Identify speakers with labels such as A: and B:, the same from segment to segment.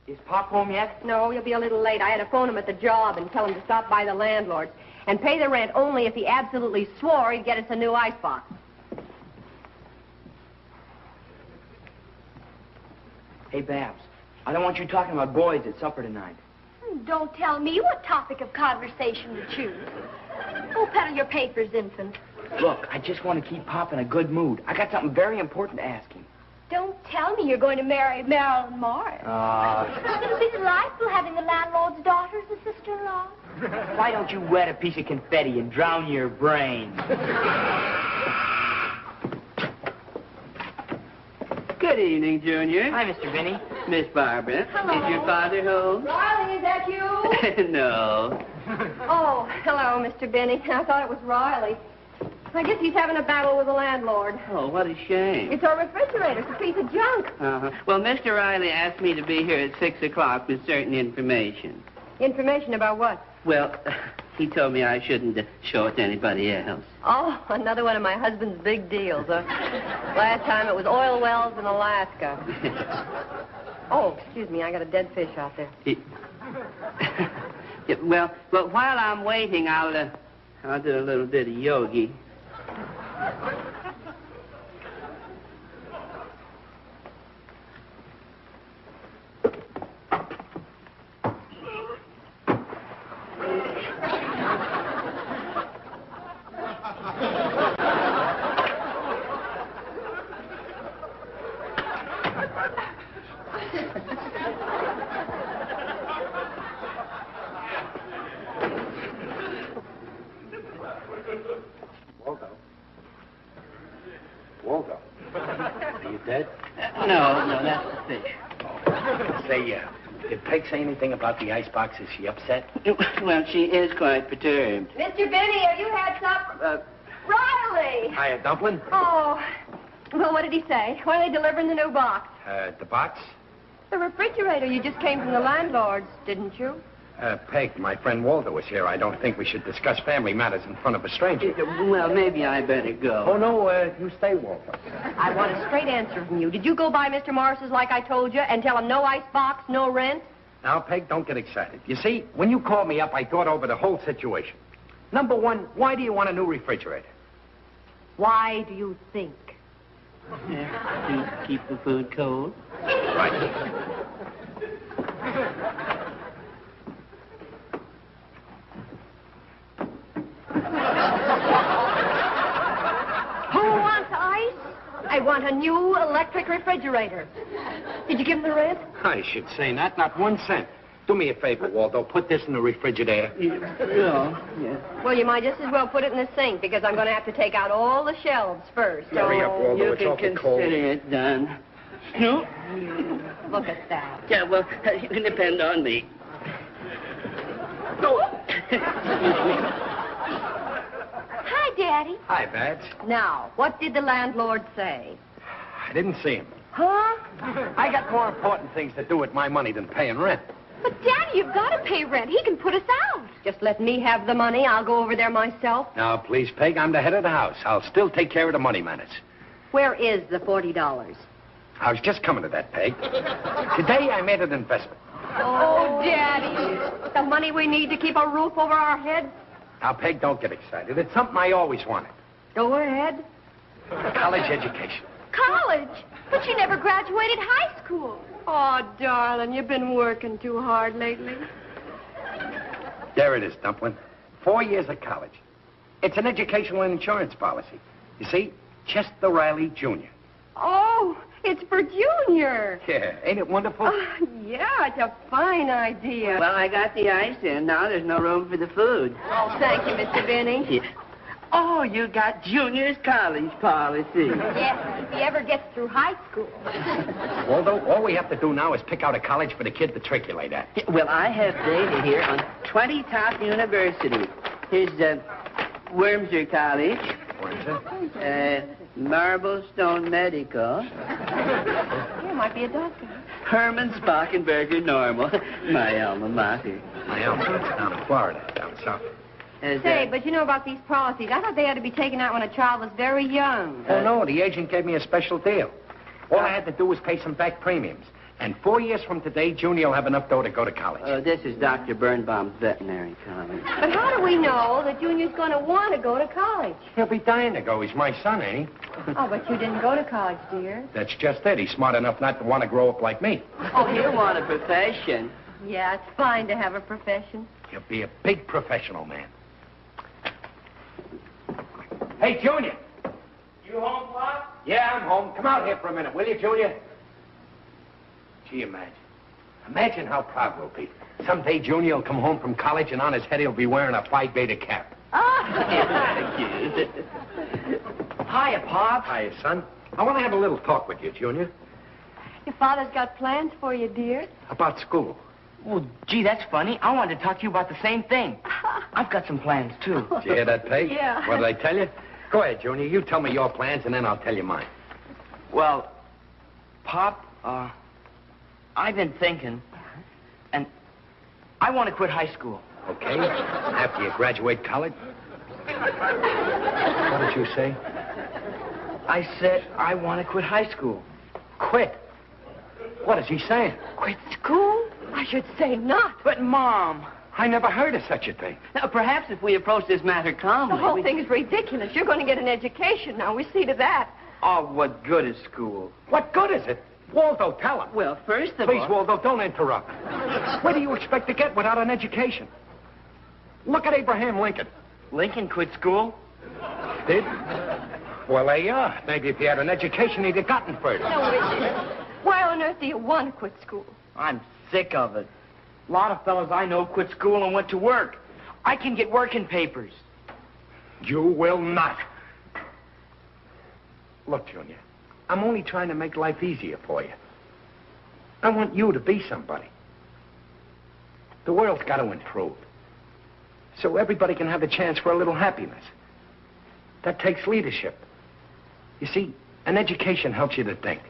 A: Is Pop home yet?
B: No, you'll be a little late. I had to phone him at the job and tell him to stop by the landlord's and pay the rent only if he absolutely swore he'd get us a new icebox.
A: Hey, Babs, I don't want you talking about boys at supper tonight.
C: Don't tell me what topic of conversation to choose. Oh, peddle your papers, infant.
A: Look, I just want to keep Pop in a good mood. I got something very important to ask him.
C: Don't tell me you're going to marry Marilyn Morris. It'll be delightful having the landlord's daughter as a sister-in-law.
A: Why don't you wet a piece of confetti and drown your brains?
D: Good evening, Junior.
A: Hi, Mr. Vinny.
D: Miss Barbara.
B: Hello.
D: Is your father home?
B: Riley, is that you?
D: No.
B: Oh, hello, Mr. Benny. I thought it was Riley. I guess he's having a battle with the landlord.
D: Oh, what a shame.
B: It's our refrigerator. It's a piece of junk.
D: Well, Mr. Riley asked me to be here at 6 o'clock with certain information.
B: Information about what?
D: Well, he told me I shouldn't show it to anybody else.
B: Oh, another one of my husband's big deals. Last time it was oil wells in Alaska. Oh, excuse me, I got a dead fish out there.
D: Yeah, well, while I'm waiting, I'll do a little bit of yogi.
E: Waldo. Are you dead?
D: No, that's the fish.
E: Say, did Peg say anything about the icebox? Is she upset?
D: Well, she is quite perturbed.
B: Mr. Benny, have you had supper? Riley!
E: Hiya, Dumpling.
B: Oh, well, what did he say? When are they delivering the new box?
E: The box?
B: The refrigerator. You just came from the landlord's, didn't you?
E: Peg, my friend Waldo was here. I don't think we should discuss family matters in front of a stranger.
D: Well, maybe I better go.
E: Oh, no, you stay, Waldo.
B: I want a straight answer from you. Did you go by Mr. Morris's like I told you and tell him no icebox, no rent?
E: Now, Peg, don't get excited. You see, when you called me up, I thought over the whole situation. Number one, why do you want a new refrigerator?
B: Why do you think?
D: Yeah, keep the food cold.
E: Right.
B: Who wants ice? I want a new electric refrigerator. Did you give him the rent?
E: I should say not 1 cent. Do me a favor, Waldo. Put this in the refrigerator.
D: Yeah.
B: Well, you might just as well put it in the sink because I'm going to have to take out all the shelves first.
E: Hurry up, Waldo.
D: You
E: It's
D: can
E: awfully cold.
D: consider it done. No?
B: Look at that.
D: Yeah, well, you can depend on me. No.
C: Hi, Daddy.
E: Hi, Babs.
B: Now, what did the landlord say?
E: I didn't see him.
B: Huh?
E: I got more important things to do with my money than paying rent.
C: But, Daddy, you've got to pay rent. He can put us out.
B: Just let me have the money. I'll go over there myself.
E: Now, please, Peg, I'm the head of the house. I'll still take care of the money matters.
B: Where is the $40?
E: I was just coming to that, Peg. Today, I made an investment.
B: Oh, Daddy. The money we need to keep a roof over our heads?
E: Now, Peg, don't get excited. It's something I always wanted.
B: Go ahead.
E: College education.
C: College? But you never graduated high school.
B: Oh, darling, you've been working too hard lately.
E: There it is, Dumpling. 4 years of college. It's an educational insurance policy. You see, Chester Riley, Jr.
B: Oh, it's for Junior.
E: Yeah, ain't it wonderful?
B: Yeah, it's a fine idea.
D: Well, I got the ice in. Now there's no room for the food.
B: Oh, thank you, Mr. Benny.
D: Yeah. Oh, you got Junior's college policy.
C: Yes, if he ever gets through high school.
E: Waldo, all we have to do now is pick out a college for the kid to matriculate at.
D: Yeah, well, I have data here on 20 top universities. Here's Wormser College.
E: Wormser?
D: Marblestone Medical.
B: You might be a doctor.
D: Herman Spockenberger Normal. My alma mater.
E: My alma mater down in Florida, down south.
B: Say, but you know about these policies. I thought they had to be taken out when a child was very young.
E: Oh, no, the agent gave me a special deal. All I had to do was pay some back premiums. And 4 years from today, Junior will have enough dough to go to college.
D: This is Dr. Birnbaum's veterinary college.
B: But how do we know that Junior's going to want to go to college?
E: He'll be dying to go. He's my son, ain't he?
B: Oh, but you didn't go to college, dear.
E: That's just it. He's smart enough not to want to grow up like me.
D: Oh, he'll want a profession.
B: Yeah, it's fine to have a profession.
E: He'll be a big professional man. Hey, Junior.
A: You home, Pop?
E: Yeah, I'm home. Come out here for a minute, will you, Junior? Gee, imagine. Imagine how proud we'll be. Someday Junior will come home from college and on his head he'll be wearing a Phi Beta cap.
A: Hiya, Pop.
E: Hiya, son. I want to have a little talk with you, Junior.
B: Your father's got plans for you, dear.
E: About school.
A: Well, gee, that's funny. I wanted to talk to you about the same thing. I've got some plans, too.
E: Did you hear that, Peg?
B: Yeah.
E: What did I tell you? Go ahead, Junior. You tell me your plans, and then I'll tell you mine.
A: Well, Pop, I've been thinking, and I want to quit high school.
E: Okay. After you graduate college? What did you say?
A: I said I want to quit high school.
E: Quit. What is he saying?
B: Quit school? I should say not.
A: But, Mom...
E: I never heard of such a thing.
D: Now, perhaps if we approach this matter calmly...
B: The whole thing's ridiculous. You're going to get an education now. We see to that.
A: Oh, what good is school?
E: What good is it? Waldo, tell him.
D: Well, first of
E: Please,
D: all...
E: Waldo, don't interrupt. What do you expect to get without an education? Look at Abraham Lincoln.
A: Lincoln quit school?
E: Did? Well, there you are. Maybe if he had an education, he'd have gotten further.
B: No, Richard. Why on earth do you want to quit school?
A: I'm sick of it. A lot of fellows I know quit school and went to work. I can get working papers.
E: You will not. Look, Junior, I'm only trying to make life easier for you. I want you to be somebody. The world's got to improve. So everybody can have a chance for a little happiness. That takes leadership. You see, an education helps you to think.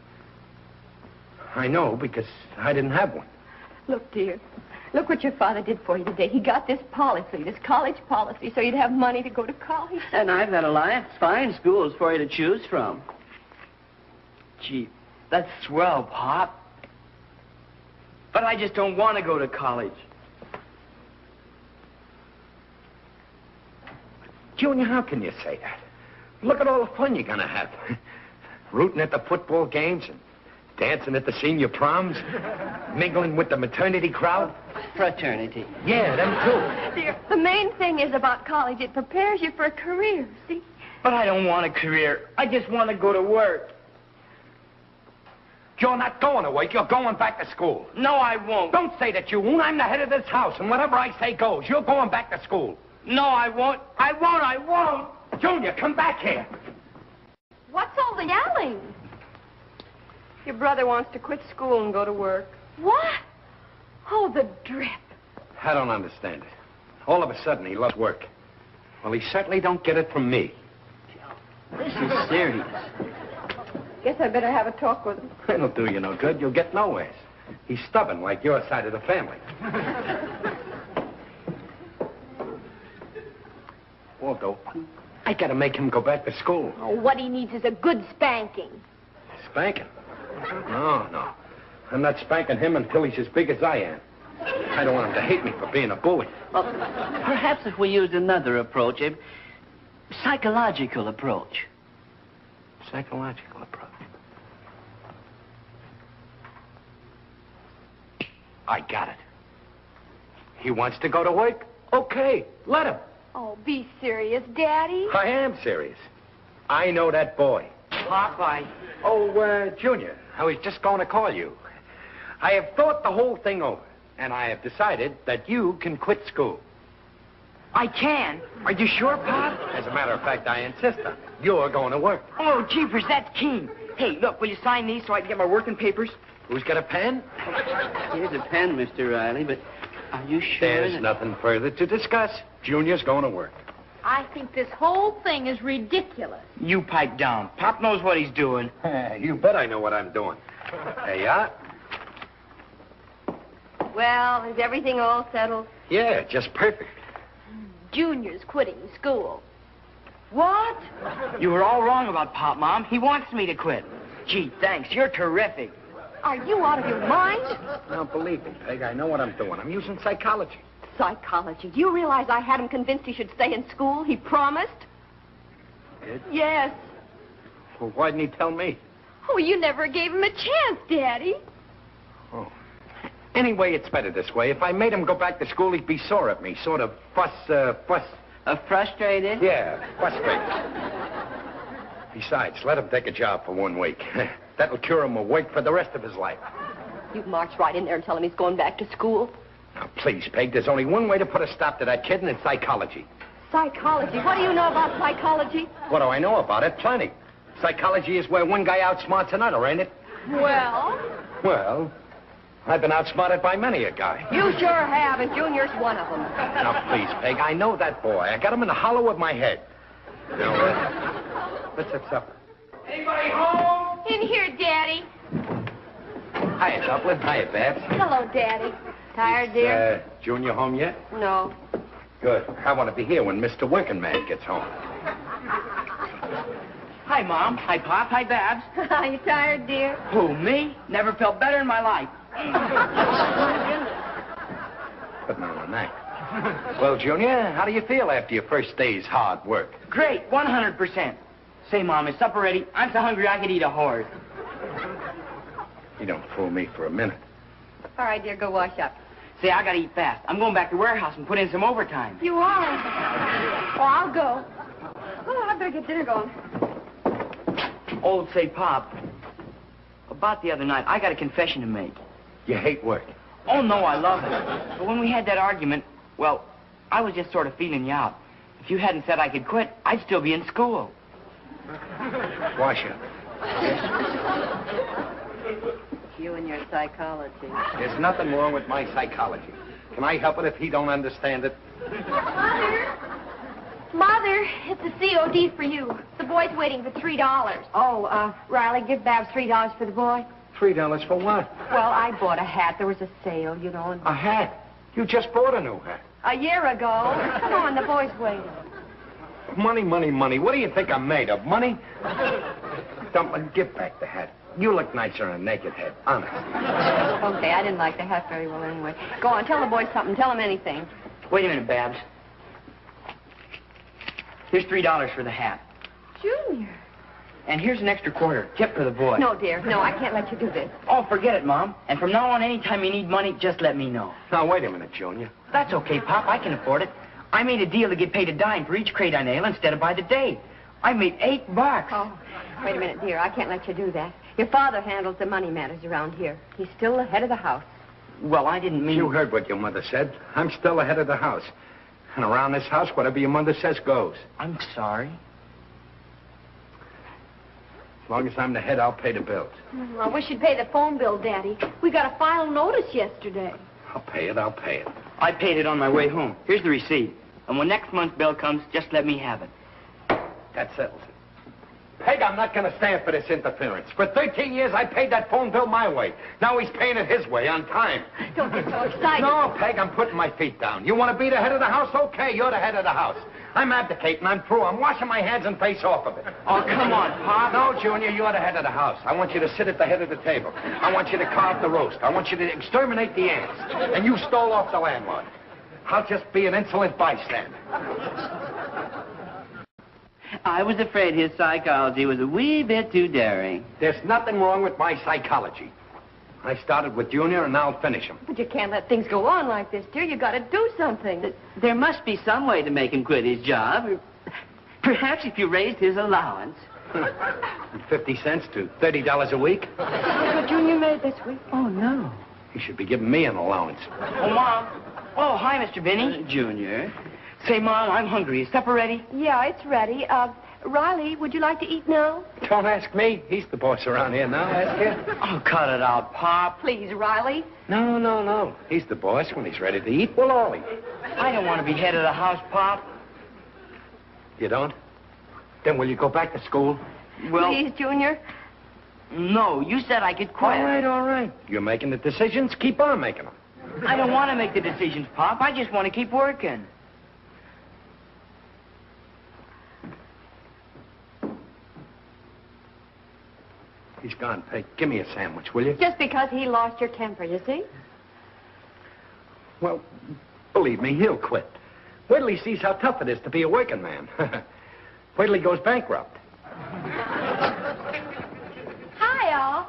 E: I know because I didn't have one.
B: Look, dear. Look what your father did for you today. He got this policy, this college policy, so you'd have money to go to college.
D: And I've got a lot of fine schools for you to choose from.
A: Gee, that's swell, Pop. But I just don't want to go to college.
E: Junior, how can you say that? Look at all the fun you're going to have. Rooting at the football games and dancing at the senior proms, mingling with the maternity crowd.
D: Fraternity.
E: Yeah, them too.
B: Dear, the main thing is about college. It prepares you for a career, see?
A: But I don't want a career. I just want to go to work.
E: You're not going to work. You're going back to school.
A: No, I won't.
E: Don't say that you won't. I'm the head of this house, and whatever I say goes. You're going back to school.
A: No, I won't. I won't. I won't.
E: Junior, come back here.
B: What's all the yelling? Your brother wants to quit school and go to work. What? Oh, the drip.
E: I don't understand it. All of a sudden, he loves work. Well, he certainly don't get it from me.
D: This is serious.
B: Guess I better have a talk with him.
E: It'll do you no good. You'll get nowhere. He's stubborn like your side of the family. Waldo, I gotta make him go back to school.
C: Oh, what he needs is a good spanking.
E: Spanking? No. I'm not spanking him until he's as big as I am. I don't want him to hate me for being a bully.
D: Well, perhaps if we used another approach, a psychological approach.
E: Psychological approach. I got it. He wants to go to work? Okay, let him.
C: Oh, be serious, Daddy.
E: I am serious. I know that boy.
A: Popeye.
E: Oh, Junior, I was just going to call you. I have thought the whole thing over, and I have decided that you can quit school.
A: I can. Are you sure, Pop?
E: As a matter of fact, I insist on it. You're going to work.
A: Oh, jeepers, that's keen. Hey, look, will you sign these so I can get my working papers?
E: Who's got a pen?
D: Here's a pen, Mr. Riley, but are you sure
E: There's
D: that...
E: nothing further to discuss. Junior's going to work.
C: I think this whole thing is ridiculous.
A: You pipe down. Pop knows what he's doing.
E: You bet I know what I'm doing. There you are.
B: Well, is everything all settled?
E: Yeah, just perfect.
C: Junior's quitting school.
A: What? You were all wrong about Pop, Mom. He wants me to quit. Gee, thanks. You're terrific.
B: Are you out of your mind?
E: Now, believe me, Peg, I know what I'm doing. I'm using psychology.
B: Psychology. Do you realize I had him convinced he should stay in school? He promised.
E: Did?
B: Yes.
E: Well, why didn't he tell me?
C: Oh, you never gave him a chance, Daddy.
E: Oh. Anyway, it's better this way. If I made him go back to school, he'd be sore at me. Sort of
D: Frustrated?
E: Yeah, frustrated. Besides, let him take a job for 1 week. That'll cure him of work for the rest of his life.
B: You march right in there and tell him he's going back to school.
E: Now, please, Peg, there's only one way to put a stop to that kid, and it's psychology.
B: Psychology? What do you know about psychology?
E: What do I know about it? Plenty. Psychology is where one guy outsmarts another, ain't it?
B: Well?
E: Well, I've been outsmarted by many a guy.
B: You sure have, and Junior's one of them.
E: Now, please, Peg, I know that boy. I got him in the hollow of my head. Now, let's have supper. Anybody home?
C: In here, Daddy.
E: Hiya, Dublin. Hiya, Babs.
C: Hello, Daddy.
B: Tired, dear?
E: Junior home yet?
B: No.
E: Good. I want to be here when Mr. Working Man gets home.
A: Hi, Mom. Hi, Pop. Hi, Babs.
B: Are you tired, dear?
A: Who, me? Never felt better in my life.
E: But no on that. Well, Junior, how do you feel after your first day's hard work?
A: Great, 100%. Say, Mom, is supper ready? I'm so hungry I could eat a horse.
E: You don't fool me for a minute.
B: All right, dear, go wash up.
A: Say, I gotta eat fast. I'm going back to warehouse and put in some overtime.
C: You are? Oh, I'll go.
B: Oh, I better get dinner going.
A: Oh, say, Pop, about the other night, I got a confession to make.
E: You hate work.
A: Oh, no, I love it. But when we had that argument, well, I was just sort of feeling you out. If you hadn't said I could quit, I'd still be in school.
E: Wash up.
B: You and your psychology.
E: There's nothing wrong with my psychology. Can I help it if he don't understand it?
C: Mother, it's a COD for you. The boy's waiting for $3.
B: Oh,
C: Riley, give Babs $3 for the boy.
E: $3 for what?
B: well, I bought a hat. There was a sale, you know. And
E: A hat? You just bought a new hat.
B: a year ago.
C: Come on, the boy's waiting.
E: Money, money, money. What do you think I'm made of? Money? Dumpling, give back the hat. You look nicer on a naked head, honest.
B: Okay, I didn't like the hat very well anyway. Go on, tell the boys something. Tell them anything.
A: Wait a minute, Babs. Here's $3 for the hat.
C: Junior.
A: And here's an extra quarter, tip for the boy.
B: No, dear. No, I can't let you do this.
A: Oh, forget it, Mom. And from now on, anytime you need money, just let me know.
E: Now, wait a minute, Junior.
A: That's okay, Pop. I can afford it. I made a deal to get paid a dime for each crate I nail instead of by the day. I made $8.
B: Oh, wait a minute, dear. I can't let you do that. Your father handles the money matters around here. He's still the head of the house.
A: Well, I didn't mean...
E: You heard what your mother said. I'm still the head of the house. And around this house, whatever your mother says goes.
A: I'm sorry.
E: As long as I'm the head, I'll pay the bills.
C: I wish you'd pay the phone bill, Daddy. We got a final notice yesterday.
E: I'll pay it, I'll pay it.
A: I paid it on my way home. Here's the receipt. And when next month's bill comes, just let me have it.
E: That settles it. Peg, I'm not going to stand for this interference. For 13 years, I paid that phone bill my way. Now he's paying it his way, on time.
B: Don't get so excited.
E: No, Peg, I'm putting my feet down. You want to be the head of the house? Okay, you're the head of the house. I'm abdicating. I'm through. I'm washing my hands and face off of it.
A: Oh, come on, Pop.
E: No, Junior, you're the head of the house. I want you to sit at the head of the table. I want you to carve the roast. I want you to exterminate the ants. And you stole off the landlord. I'll just be an insolent bystander.
D: I was afraid his psychology was a wee bit too daring.
E: There's nothing wrong with my psychology. I started with Junior, and now I'll finish him.
B: But you can't let things go on like this, dear. You got to do something.
D: There must be some way to make him quit his job. Perhaps if you raised his allowance.
E: From 50 cents to $30 a week.
B: That's what Junior made this week.
D: Oh, no.
E: He should be giving me an allowance.
A: Oh, Mom. Oh, hi, Mr. Binney.
D: Junior.
A: Say, Mom, I'm hungry. Is supper ready?
B: Yeah, it's ready. Riley, would you like to eat now?
E: Don't ask me. He's the boss around here now. Ask him.
A: Oh, cut it out, Pop.
B: Please, Riley.
E: No. He's the boss. When he's ready to eat, we'll all eat.
A: I don't want to be head of the house, Pop.
E: You don't? Then will you go back to school?
A: Well,
B: Please, Junior.
A: no, you said I could quit.
E: All right. You're making the decisions. Keep on making them.
A: I don't want to make the decisions, Pop. I just want to keep working.
E: He's gone, Peg. Give me a sandwich, will you?
B: Just because he lost your temper, you see?
E: Well, believe me, he'll quit. Wait till he sees how tough it is to be a working man. Wait till he goes bankrupt.
C: Hi, all.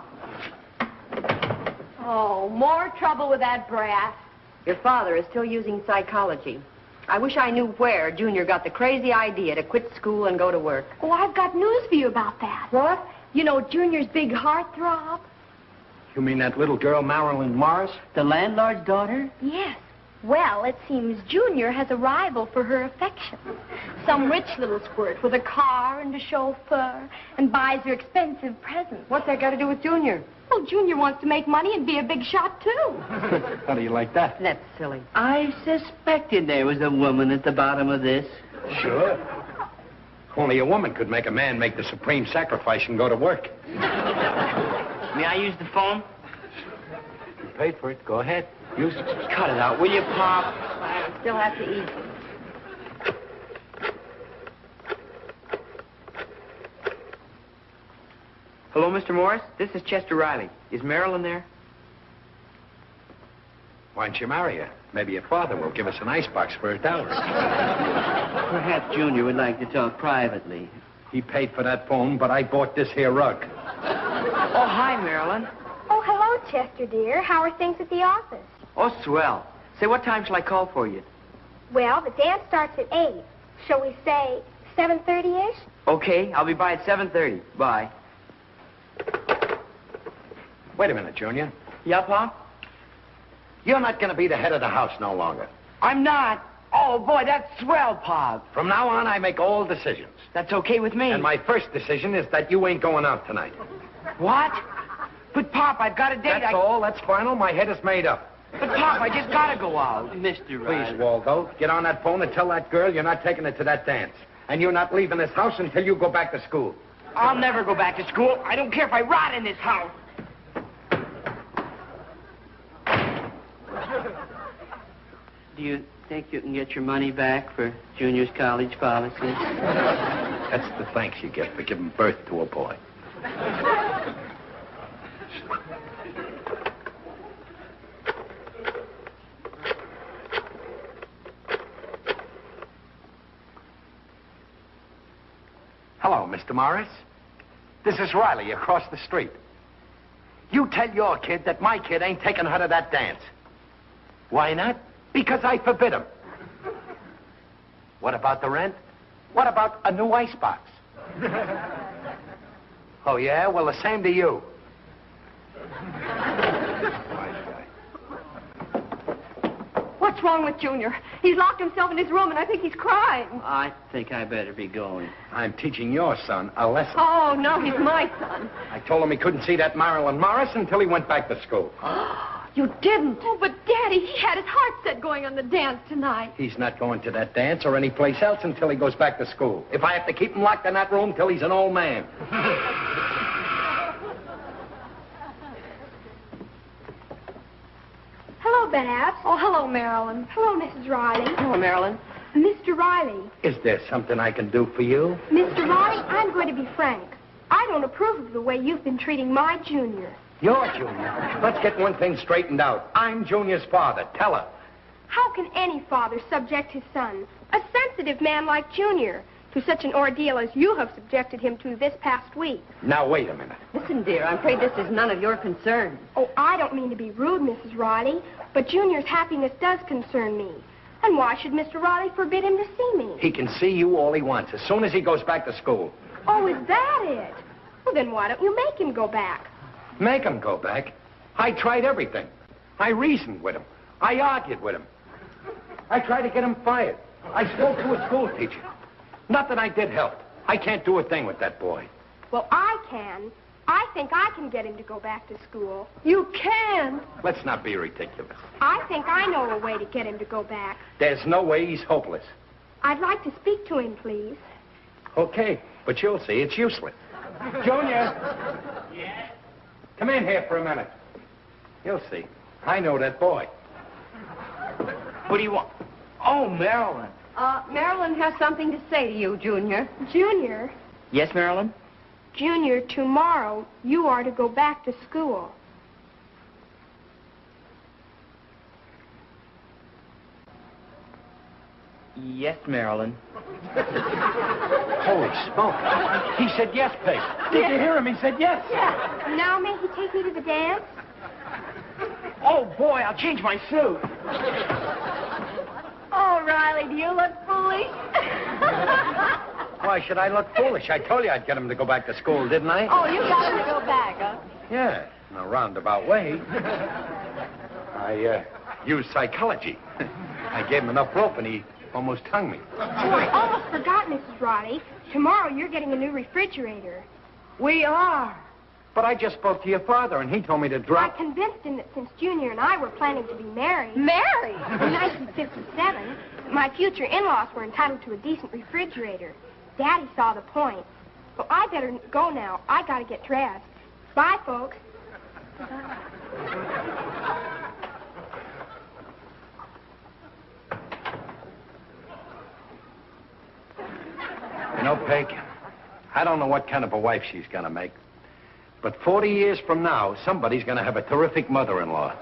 B: Oh, more trouble with that brat. Your father is still using psychology. I wish I knew where Junior got the crazy idea to quit school and go to work.
C: Oh, I've got news for you about that.
B: What?
C: You know Junior's big heartthrob?
E: You mean that little girl, Marilyn Morris?
D: The landlord's daughter?
C: Yes. Well, it seems Junior has a rival for her affection. Some rich little squirt with a car and a chauffeur and buys her expensive presents.
B: What's that got to do with Junior?
C: Well, Junior wants to make money and be a big shot, too.
E: How do you like that?
B: That's silly.
D: I suspected there was a woman at the bottom of this.
E: Sure. Only a woman could make a man make the supreme sacrifice and go to work.
A: May I use the phone?
E: You paid for it. Go ahead. Use it.
A: Cut it out, will you, Pop?
B: I still have to eat.
A: Hello, Mr. Morris. This is Chester Riley. Is Marilyn there?
E: Why don't you marry her? Maybe your father will give us an icebox for her dowry.
D: Perhaps Junior would like to talk privately.
E: He paid for that phone, but I bought this here rug.
A: Oh, hi, Marilyn.
C: Oh, hello, Chester, dear. How are things at the office?
A: Oh, swell. Say, what time shall I call for you?
C: Well, the dance starts at 8. Shall we say 7:30-ish?
A: Okay, I'll be by at 7:30. Bye.
E: Wait a minute, Junior.
A: Yeah, Pop?
E: You're not going to be the head of the house no longer.
A: I'm not. Oh, boy, that's swell, Pop.
E: From now on, I make all decisions.
A: That's okay with me.
E: And my first decision is that you ain't going out tonight.
A: What? But, Pop, I've got a date.
E: That's all. That's final. My head is made up.
A: But, Pop, I just gotta go out.
D: Mr. Riley.
E: Please, Waldo, get on that phone and tell that girl you're not taking her to that dance. And you're not leaving this house until you go back to school.
A: I'll never go back to school. I don't care if I rot in this house.
D: Do you think you can get your money back for Junior's college policy?
E: That's the thanks you get for giving birth to a boy. Hello, Mr. Morris. This is Riley across the street. You tell your kid that my kid ain't taking her to that dance. Why not? Because I forbid him. What about the rent? What about a new icebox? Oh, yeah? Well, the same to you.
B: What's wrong with Junior? He's locked himself in his room, and I think he's crying.
D: I think I better be going.
E: I'm teaching your son a lesson.
B: Oh, no, he's my son.
E: I told him he couldn't see that Marilyn Morris until he went back to school.
B: You didn't.
C: Oh, but, Daddy, he had his heart set going on the dance tonight.
E: He's not going to that dance or any place else until he goes back to school. If I have to keep him locked in that room till he's an old man.
C: Hello, Babs. Oh, hello, Marilyn. Hello, Mrs. Riley.
B: Hello, Marilyn.
C: Mr. Riley.
E: Is there something I can do for you?
C: Mr. Riley, I'm going to be frank. I don't approve of the way you've been treating my Junior.
E: You're Junior. Let's get one thing straightened out. I'm Junior's father. Tell her.
C: How can any father subject his son, a sensitive man like Junior, to such an ordeal as you have subjected him to this past week?
E: Now, wait a minute.
B: Listen, dear, I'm afraid this is none of your concern.
C: Oh, I don't mean to be rude, Mrs. Riley, but Junior's happiness does concern me. And why should Mr. Riley forbid him to see me?
E: He can see you all he wants as soon as he goes back to school.
C: Oh, is that it? Well, then why don't you make him go back?
E: Make him go back? I tried everything. I reasoned with him. I argued with him. I tried to get him fired. I spoke to a school teacher. Nothing I did helped. I can't do a thing with that boy.
C: Well, I can. I think I can get him to go back to school. You can?
E: Let's not be ridiculous.
C: I think I know a way to get him to go back.
E: There's no way he's hopeless.
C: I'd like to speak to him, please.
E: Okay, but you'll see it's useless. Junior!
A: Yeah?
E: Come in here for a minute. You'll see. I know that boy.
A: What do you want? Oh, Marilyn.
B: Marilyn has something to say to you, Junior.
C: Junior?
A: Yes, Marilyn?
C: Junior, tomorrow you are to go back to school.
A: Yes, Marilyn.
E: Holy smoke. He said yes, Peg. Did you hear him? He said yes.
C: Yeah. Now may he take me to the dance?
A: Oh, boy, I'll change my suit.
C: Oh, Riley, do you look foolish?
E: Why should I look foolish? I told you I'd get him to go back to school, didn't I?
B: Oh, you got him to go back, huh?
E: Yeah, in a roundabout way. I used psychology. I gave him enough rope and he almost hung me.
C: Oh, I almost forgot, Mrs. Roddy. Tomorrow you're getting a new refrigerator.
B: We are.
E: But I just spoke to your father and he told me to
C: I
E: drop...
C: convinced him that since Junior and I were planning to be married...
B: Married?
C: In 1957, my future in-laws were entitled to a decent refrigerator. Daddy saw the point. Well, I better go now. I gotta get dressed. Bye, folks.
E: You know, Peg, I don't know what kind of a wife she's gonna make. But 40 years from now, somebody's gonna have a terrific mother-in-law.